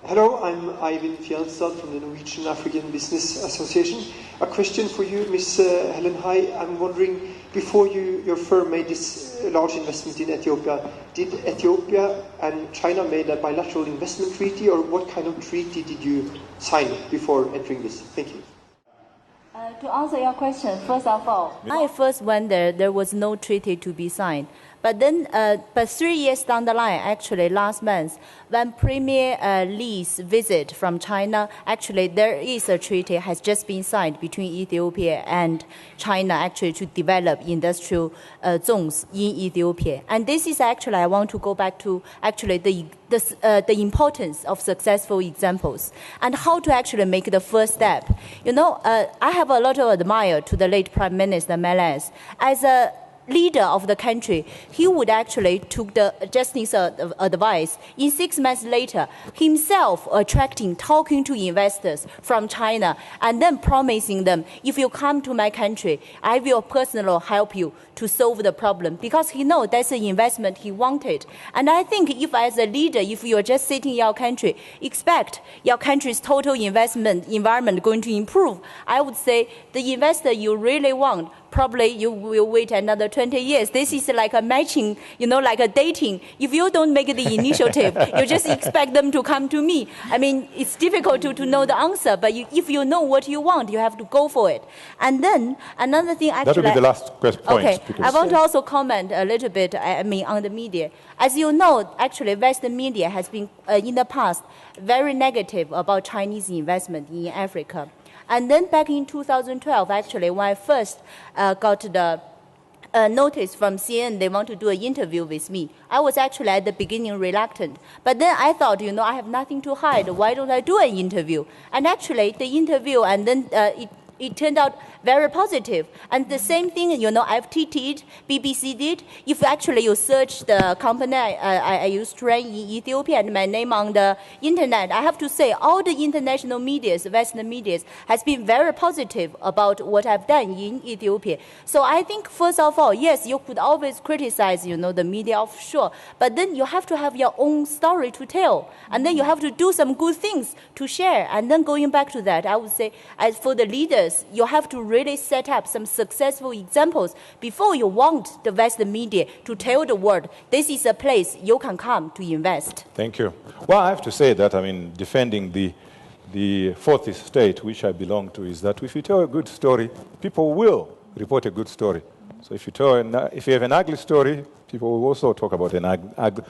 Hello, I'm Eivind Fjellstad from the Norwegian African Business Association. A question for you, Ms. Helen Hai. I'm wondering, before your firm made this large investment in Ethiopia, did Ethiopia and China made a bilateral investment treaty, or what kind of treaty did you sign before entering this? Thank you. To answer your question, first of all, I first went there was no treaty to be signed. But then, but 3 years down the line, actually last month, when Premier Lee's visit from China, actually there is a treaty has just been signed between Ethiopia and China actually to develop industrial zones in Ethiopia. And this is actually, I want to go back to actually the importance of successful examples and how to actually make the first step. You know, I have a lot of admire to the late Prime Minister Meles. As a leader of the country, he would actually took the Justice advice. In 6 months later, himself talking to investors from China, and then promising them, if you come to my country, I will personally help you to solve the problem, because he knows that's the investment he wanted. And I think if as a leader, if you're just sitting in your country, expect your country's total investment environment going to improve, I would say the investor you really want, probably you will wait another 20 years. This is like a matching, you know, like a dating. If you don't make the initiative, you just expect them to come to me. I mean, it's difficult to know the answer, but if you know what you want, you have to go for it. And then another thing, actually, that will be the last question. Okay, I want to also comment a little bit, on the media. As you know, actually, Western media has been, in the past, very negative about Chinese investment in Africa. And then back in 2012, actually, when I first got the notice from CNN, they want to do an interview with me. I was actually at the beginning reluctant. But then I thought, you know, I have nothing to hide. Why don't I do an interview? And actually, the interview, and then it turned out very positive. And the same thing, you know, FT did, BBC did. If actually you search the company I used to run in Ethiopia and my name on the internet, I have to say all the international medias, Western medias, has been very positive about what I've done in Ethiopia. So I think, first of all, yes, you could always criticize, you know, the media offshore, but then you have to have your own story to tell. And then you have to do some good things to share. And then going back to that, I would say, as for the leaders, you have to really set up some successful examples before you want the Western media to tell the world, this is a place you can come to invest. Thank you. Well, I have to say that, I mean, defending the fourth estate, which I belong to, is that if you tell a good story, people will report a good story. So if you have an ugly story, people will also talk about an ugly